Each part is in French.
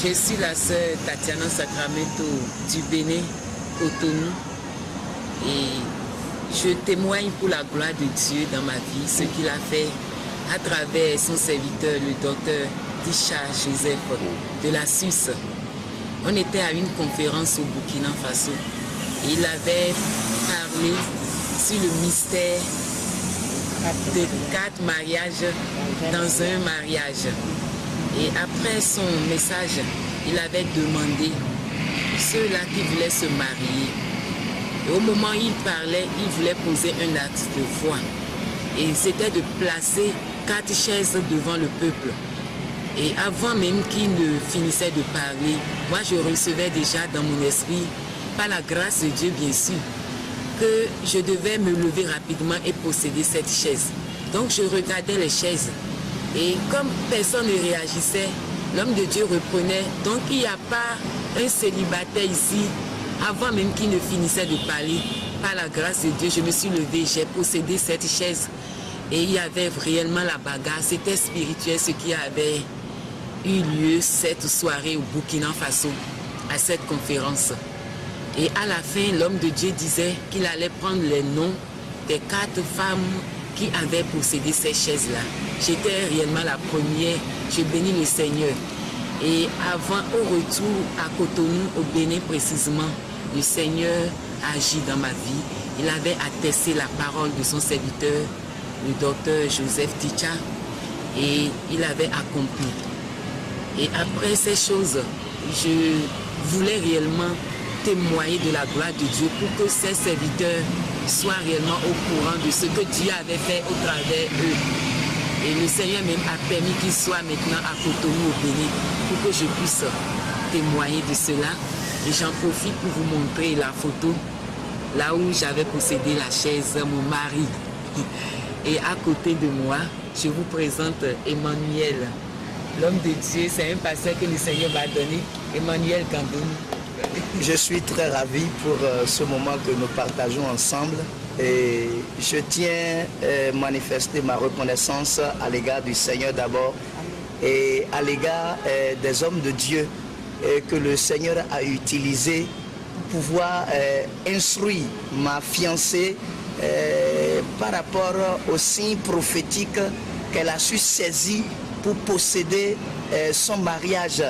Je suis la sœur Tatiana Sacramento du Bénin, Cotonou, et je témoigne pour la gloire de Dieu dans ma vie, ce qu'il a fait à travers son serviteur, le docteur Tisha Joseph de la Suisse. On était à une conférence au Burkina Faso et il avait parlé sur le mystère de 4 mariages dans un mariage. Et après son message, il avait demandé ceux-là qui voulaient se marier. Et au moment où il parlait, il voulait poser un acte de foi. Et c'était de placer 4 chaises devant le peuple. Et avant même qu'il ne finissait de parler, moi je recevais déjà dans mon esprit, par la grâce de Dieu bien sûr, que je devais me lever rapidement et posséder cette chaise. Donc je regardais les chaises. Et comme personne ne réagissait, l'homme de Dieu reprenait. Donc il n'y a pas un célibataire ici, avant même qu'il ne finissait de parler. Par la grâce de Dieu, je me suis levée, j'ai possédé cette chaise. Et il y avait réellement la bagarre. C'était spirituel ce qui avait eu lieu cette soirée au Burkina Faso, à cette conférence. Et à la fin, l'homme de Dieu disait qu'il allait prendre les noms des 4 femmes qui avaient possédé ces chaises-là. J'étais réellement la première, je bénis le Seigneur. Et avant, au retour à Cotonou, au Bénin précisément, le Seigneur agit dans ma vie. Il avait attesté la parole de son serviteur, le docteur Joseph Tisha, et il avait accompli. Et après ces choses, je voulais réellement témoigner de la gloire de Dieu pour que ces serviteurs soient réellement au courant de ce que Dieu avait fait au travers eux. Et le Seigneur même a permis qu'ils soient maintenant à Cotonou au Bénin pour que je puisse témoigner de cela. Et j'en profite pour vous montrer la photo, là où j'avais possédé la chaise, mon mari. Et à côté de moi, je vous présente Emmanuel. L'homme de Dieu, c'est un pasteur que le Seigneur m'a donné, Emmanuel Gandoum. Je suis très ravi pour ce moment que nous partageons ensemble et je tiens à manifester ma reconnaissance à l'égard du Seigneur d'abord et à l'égard des hommes de Dieu que le Seigneur a utilisés pour pouvoir instruire ma fiancée par rapport aux signes prophétiques qu'elle a su saisir pour posséder son mariage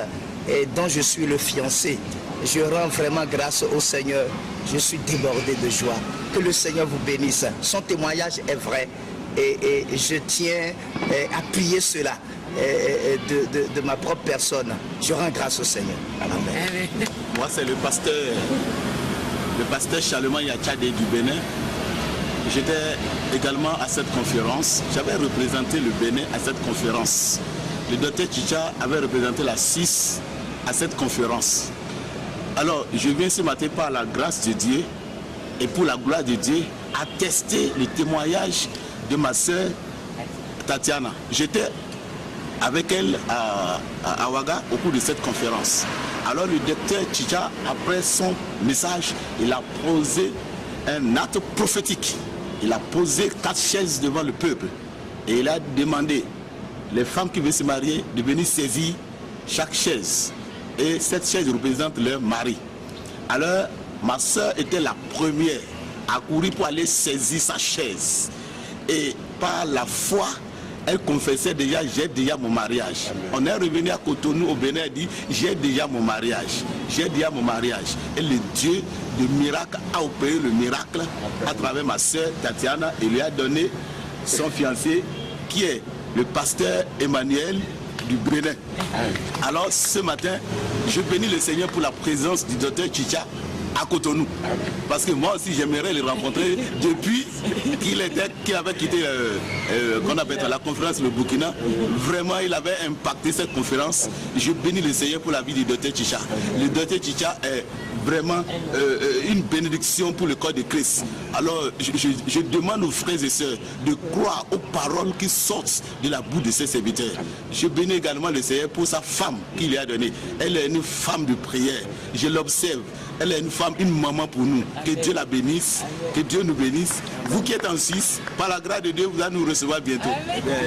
dont je suis le fiancé. Je rends vraiment grâce au Seigneur. Je suis débordé de joie. Que le Seigneur vous bénisse. Son témoignage est vrai et je tiens à appuyer cela de ma propre personne. Je rends grâce au Seigneur. Amen. Moi, c'est le pasteur Charlemagne Yachadé du Bénin. J'étais également à cette conférence. J'avais représenté le Bénin à cette conférence. Le docteur Tisha avait représenté la Suisse à cette conférence. Alors, je viens ce matin par la grâce de Dieu et pour la gloire de Dieu attester le témoignage de ma sœur Tatiana. J'étais avec elle à Ouaga au cours de cette conférence. Alors, le docteur Tisha, après son message, il a posé un acte prophétique. Il a posé 4 chaises devant le peuple et il a demandé les femmes qui veulent se marier de venir saisir chaque chaise. Et cette chaise représente leur mari. Alors, ma soeur était la première à courir pour aller saisir sa chaise. Et par la foi, elle confessait déjà, j'ai déjà mon mariage. On est revenu à Cotonou, au Bénin, elle dit, j'ai déjà mon mariage. J'ai déjà mon mariage. Et le Dieu de miracle a opéré le miracle à travers ma soeur Tatiana et lui a donné son fiancé qui est le pasteur Emmanuel du Bénin. Alors ce matin, je bénis le Seigneur pour la présence du docteur Tisha à Cotonou. Parce que moi aussi j'aimerais le rencontrer depuis qu'il avait quitté qu'on appelle la conférence le Burkina. Vraiment il avait impacté cette conférence. Je bénis le Seigneur pour la vie du docteur Tisha. Le docteur Tisha est vraiment une bénédiction pour le corps de Christ. Alors je demande aux frères et sœurs de croire aux paroles qui sortent de la bouche de ses serviteurs. Je bénis également le Seigneur pour sa femme qu'il lui a donnée. Elle est une femme de prière. Je l'observe. Elle est une femme, une maman pour nous. Que Dieu la bénisse, que Dieu nous bénisse. Vous qui êtes en Suisse, par la grâce de Dieu, vous allez nous recevoir bientôt.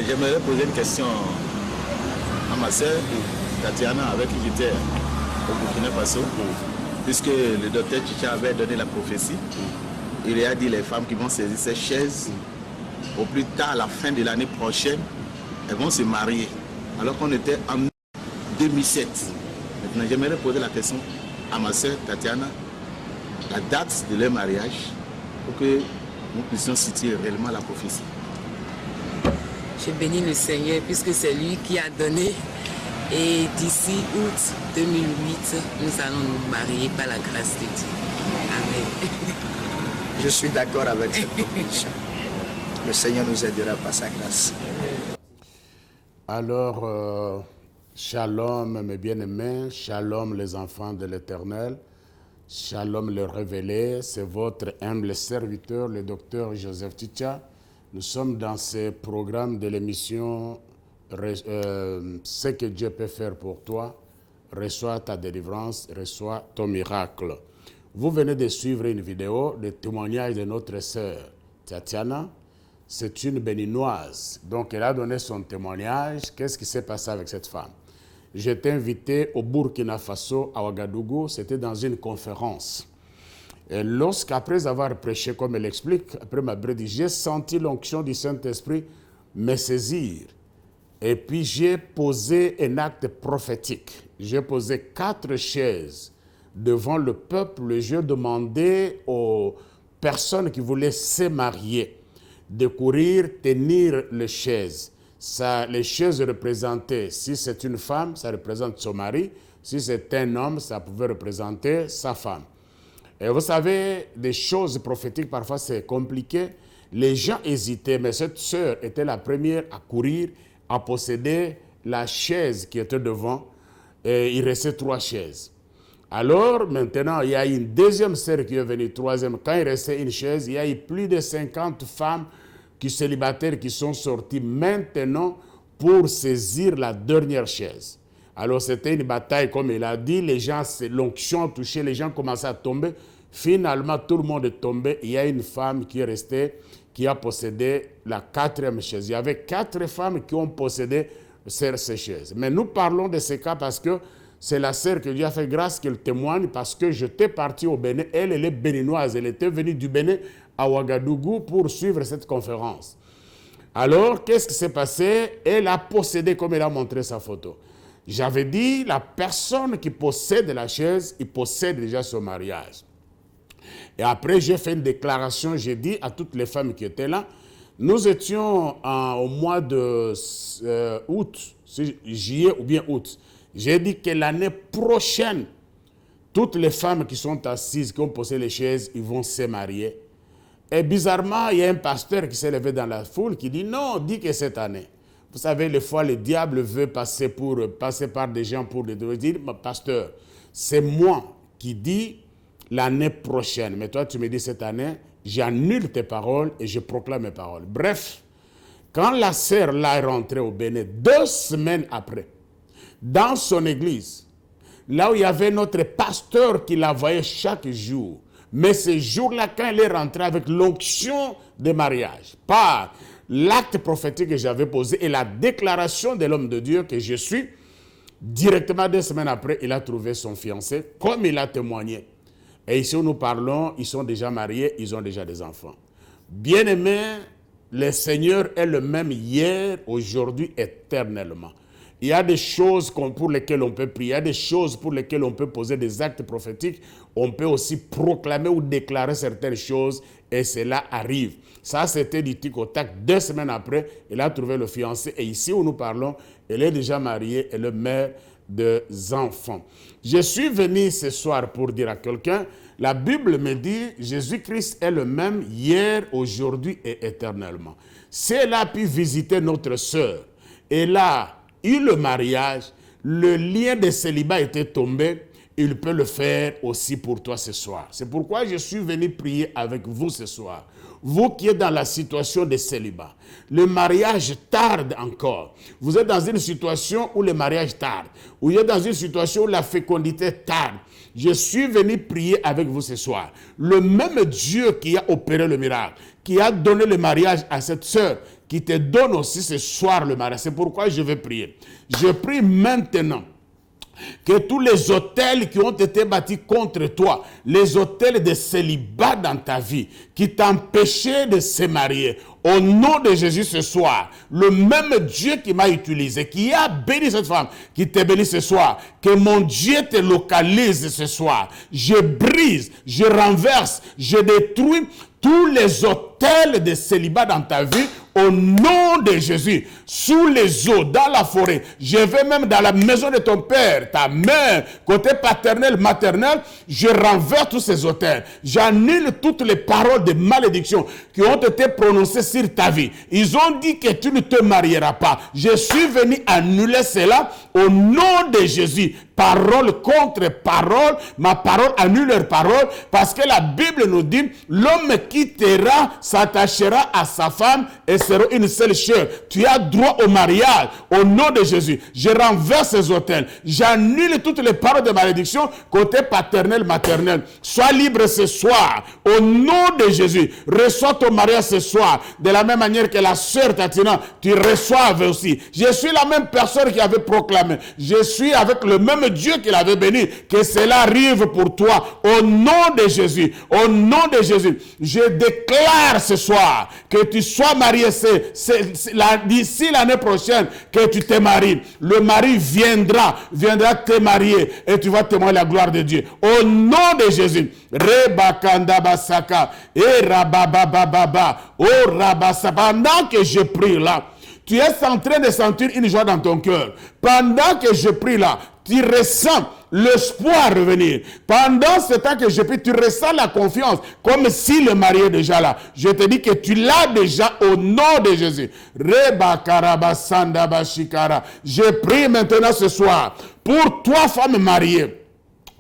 J'aimerais poser une question à ma soeur. Tatiana, avec qui j'étais au Burkina Faso, puisque le docteur Chicha avait donné la prophétie. Il a dit les femmes qui vont saisir ces chaises, au plus tard, à la fin de l'année prochaine, elles vont se marier. Alors qu'on était en 2007. Maintenant, j'aimerais poser la question à ma soeur Tatiana, la date de leur mariage, pour que nous puissions situer réellement la prophétie. Je bénis le Seigneur puisque c'est lui qui a donné. Et d'ici août 2008, nous allons nous marier par la grâce de Dieu. Amen. Je suis d'accord avec cette proposition. Le Seigneur nous aidera par sa grâce. Alors, shalom mes bien-aimés, shalom les enfants de l'Éternel, shalom le révélé, c'est votre humble serviteur, le docteur Joseph Chicha. Nous sommes dans ce programme de l'émission Ce que Dieu peut faire pour toi, reçois ta délivrance, reçois ton miracle. Vous venez de suivre une vidéo de témoignage de notre sœur Tatiana. C'est une béninoise, donc elle a donné son témoignage. Qu'est-ce qui s'est passé avec cette femme? J'étais invité au Burkina Faso, à Ouagadougou, c'était dans une conférence. Et lorsqu'après avoir prêché, comme elle explique, après ma prédication, j'ai senti l'onction du Saint-Esprit me saisir. Et puis j'ai posé un acte prophétique. J'ai posé 4 chaises devant le peuple. J'ai demandé aux personnes qui voulaient se marier de courir, tenir les chaises. Ça, les chaises représentaient, si c'est une femme, ça représente son mari. Si c'est un homme, ça pouvait représenter sa femme. Et vous savez, des choses prophétiques, parfois c'est compliqué. Les gens hésitaient, mais cette sœur était la première à courir, à posséder la chaise qui était devant. Et il restait 3 chaises. Alors, maintenant, il y a une deuxième sœur qui est venue, troisième. Quand il restait une chaise, il y a eu plus de 50 femmes célibataires qui sont sorties maintenant pour saisir la dernière chaise. Alors, c'était une bataille, comme il a dit. Les gens, l'onction touché, les gens commençaient à tomber. Finalement, tout le monde est tombé. Il y a une femme qui est restée, qui a possédé la 4e chaise. Il y avait 4 femmes qui ont possédé ces chaises. Mais nous parlons de ce cas parce que c'est la sœur que Dieu a fait grâce qu'elle témoigne, parce que j'étais parti au Bénin. Elle est béninoise. Elle était venue du Bénin à Ouagadougou pour suivre cette conférence. Alors, qu'est-ce qui s'est passé? Elle a possédé, comme elle a montré sa photo. J'avais dit, la personne qui possède la chaise, il possède déjà son mariage. Et après, j'ai fait une déclaration, j'ai dit à toutes les femmes qui étaient là, nous étions au mois de août, juillet ou bien août. J'ai dit que l'année prochaine, toutes les femmes qui sont assises, qui ont possédé les chaises, ils vont se marier. Et bizarrement, il y a un pasteur qui s'est levé dans la foule qui dit non, dis que cette année. Vous savez, des fois, le diable veut passer par des gens pour les dire, pasteur, c'est moi qui dis l'année prochaine. Mais toi, tu me dis cette année, j'annule tes paroles et je proclame mes paroles. Bref, quand la sœur là est rentrée au Bénin, 2 semaines après, dans son église, là où il y avait notre pasteur qui la voyait chaque jour, mais ce jour-là, quand elle est rentrée avec l'onction de mariage, par l'acte prophétique que j'avais posé et la déclaration de l'homme de Dieu que je suis, directement 2 semaines après, il a trouvé son fiancé, comme il a témoigné. Et ici où nous parlons, ils sont déjà mariés, ils ont déjà des enfants. Bien-aimés, le Seigneur est le même hier, aujourd'hui, éternellement. Il y a des choses pour lesquelles on peut prier, il y a des choses pour lesquelles on peut poser des actes prophétiques, on peut aussi proclamer ou déclarer certaines choses et cela arrive. Ça, c'était du tic au tac. 2 semaines après, il a trouvé le fiancé et ici où nous parlons, elle est déjà mariée, elle est mère des enfants. Je suis venu ce soir pour dire à quelqu'un, la Bible me dit, Jésus-Christ est le même hier, aujourd'hui et éternellement. Si elle a pu visiter notre sœur, elle a eu le mariage, le lien de célibat était tombé, il peut le faire aussi pour toi ce soir. C'est pourquoi je suis venu prier avec vous ce soir. Vous qui êtes dans la situation de célibat, le mariage tarde encore. Vous êtes dans une situation où le mariage tarde, ou vous êtes dans une situation où la fécondité tarde. Je suis venu prier avec vous ce soir. Le même Dieu qui a opéré le miracle, qui a donné le mariage à cette sœur, qui te donne aussi ce soir le mariage. C'est pourquoi je vais prier. Je prie maintenant que tous les autels qui ont été bâtis contre toi, les autels de célibat dans ta vie, qui t'empêchaient de se marier, au nom de Jésus ce soir, le même Dieu qui m'a utilisé, qui a béni cette femme, qui te bénit ce soir, que mon Dieu te localise ce soir. Je brise, je renverse, je détruis tous les autels de célibat dans ta vie, au nom de Jésus, sous les eaux, dans la forêt. Je vais même dans la maison de ton père, ta mère, côté paternel, maternel. Je renverse tous ces autels. J'annule toutes les paroles de malédiction qui ont été prononcées sur ta vie. Ils ont dit que tu ne te marieras pas. Je suis venu annuler cela au nom de Jésus. Parole contre parole, ma parole annule leur parole, parce que la Bible nous dit, l'homme quittera, s'attachera à sa femme et sera une seule chair. Tu as droit au mariage, au nom de Jésus. Je renverse ces autels. J'annule toutes les paroles de malédiction, côté paternel, maternel. Sois libre ce soir, au nom de Jésus. Reçois ton mariage ce soir, de la même manière que la sœur Tatina, tu reçois aussi. Je suis la même personne qui avait proclamé. Je suis avec le même Dieu qui l'avait béni, que cela arrive pour toi, au nom de Jésus, au nom de Jésus. Je déclare ce soir que tu sois marié d'ici l'année prochaine, que tu te maries. Le mari viendra te marier et tu vas témoigner la gloire de Dieu. Au nom de Jésus. Rebakanda basaka et rababababa oh rabasa. Pendant que je prie là, tu es en train de sentir une joie dans ton cœur. Pendant que je prie là, tu ressens l'espoir revenir. Pendant ce temps que je prie, tu ressens la confiance, comme si le mari est déjà là. Je te dis que tu l'as déjà au nom de Jésus. Je prie maintenant ce soir pour toi, femme mariée.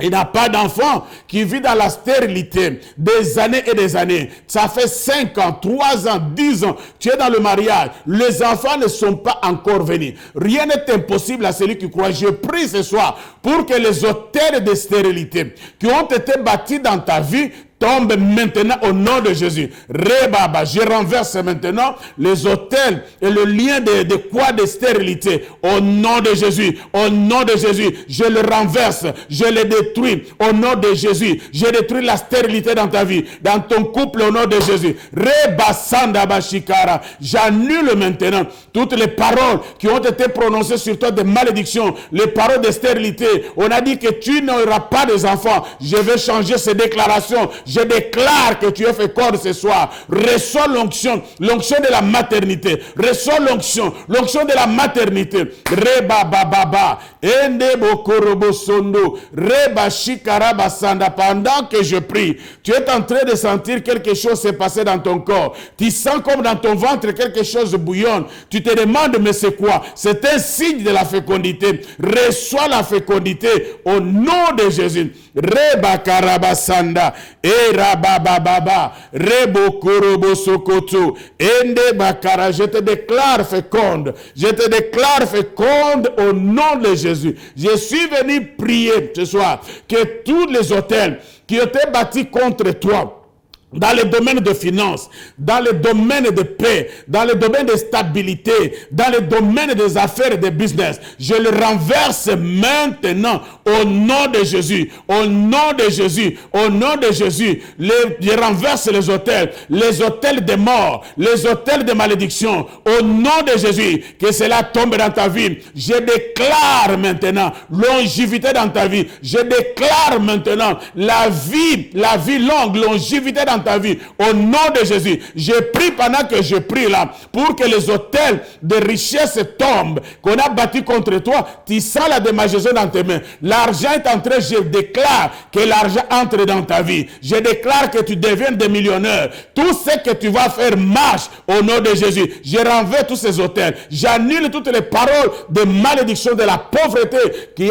Il n'a pas d'enfant qui vit dans la stérilité des années et des années. Ça fait 5 ans, 3 ans, 10 ans. Tu es dans le mariage. Les enfants ne sont pas encore venus. Rien n'est impossible à celui qui croit. Je prie ce soir pour que les autels de stérilité qui ont été bâtis dans ta vie tombe maintenant au nom de Jésus. Rebaba, je renverse maintenant les autels et le lien de quoi de stérilité. Au nom de Jésus, au nom de Jésus, je le renverse, je le détruis. Au nom de Jésus, je détruis la stérilité dans ta vie, dans ton couple au nom de Jésus. Reba sanda bashikara, j'annule maintenant toutes les paroles qui ont été prononcées sur toi de malédiction, les paroles de stérilité. On a dit que tu n'auras pas des enfants. Je vais changer ces déclarations. Je déclare que tu es féconde ce soir. Reçois l'onction, l'onction de la maternité. Reçois l'onction, l'onction de la maternité. Reba bababa, ende bokorobo sondo, reba shikara basanda. Pendant que je prie, tu es en train de sentir quelque chose se passer dans ton corps. Tu sens comme dans ton ventre quelque chose bouillonne. Tu te demandes mais c'est quoi? C'est un signe de la fécondité. Reçois la fécondité au nom de Jésus. Reba karabasanda. Rabababa, Rebo Korobo Sokoto, Ende Bakara, je te déclare féconde, je te déclare féconde au nom de Jésus. Je suis venu prier ce soir que tous les autels qui étaient bâtis contre toi, dans le domaine de finances, dans le domaine de paix, dans le domaine de stabilité, dans le domaine des affaires et des business, je le renverse maintenant au nom de Jésus, au nom de Jésus, au nom de Jésus. Je renverse les autels de mort, les autels de malédiction, au nom de Jésus, que cela tombe dans ta vie. Je déclare maintenant longévité dans ta vie. Je déclare maintenant la vie longue, longévité dans ta vie, au nom de Jésus. Je prie pendant que je prie là, pour que les autels de richesse tombent, qu'on a bâti contre toi. Tu sens la démageaison dans tes mains. L'argent est entré, je déclare que l'argent entre dans ta vie. Je déclare que tu deviennes des millionnaires. Tout ce que tu vas faire marche au nom de Jésus. Je renverse tous ces autels. J'annule toutes les paroles de malédiction, de la pauvreté qui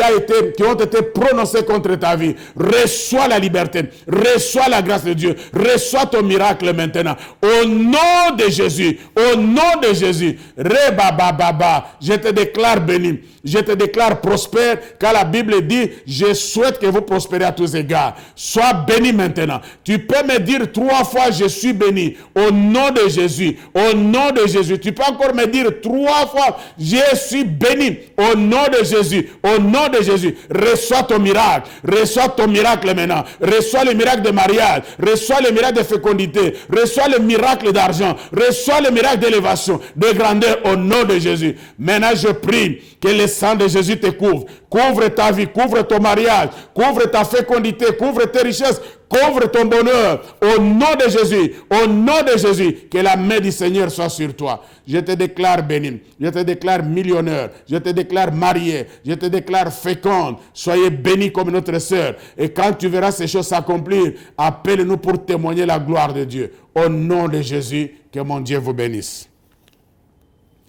ont été prononcées contre ta vie. Reçois la liberté. Reçois la grâce de Dieu. Reçois Reçois ton miracle maintenant. Au nom de Jésus. Au nom de Jésus. Rebababa. Je te déclare béni. Je te déclare prospère, car la Bible dit, je souhaite que vous prospérez à tous égards. Sois béni maintenant. Tu peux me dire 3 fois, je suis béni. Au nom de Jésus. Au nom de Jésus. Tu peux encore me dire 3 fois, je suis béni. Au nom de Jésus. Au nom de Jésus. Reçois ton miracle. Reçois ton miracle maintenant. Reçois le miracle de mariage. Reçois le miracle de fécondité. Reçois le miracle d'argent. Reçois le miracle d'élévation, de grandeur au nom de Jésus. Maintenant, je prie que le sang de Jésus te couvre. Couvre ta vie, couvre ton mariage, couvre ta fécondité, couvre tes richesses, couvre ton bonheur. Au nom de Jésus, au nom de Jésus, que la main du Seigneur soit sur toi. Je te déclare béni, je te déclare millionnaire, je te déclare marié, je te déclare féconde. Soyez bénis comme notre sœur. Et quand tu verras ces choses s'accomplir, appelle-nous pour témoigner la gloire de Dieu. Au nom de Jésus, que mon Dieu vous bénisse.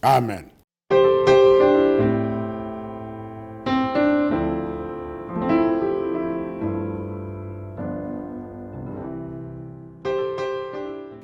Amen.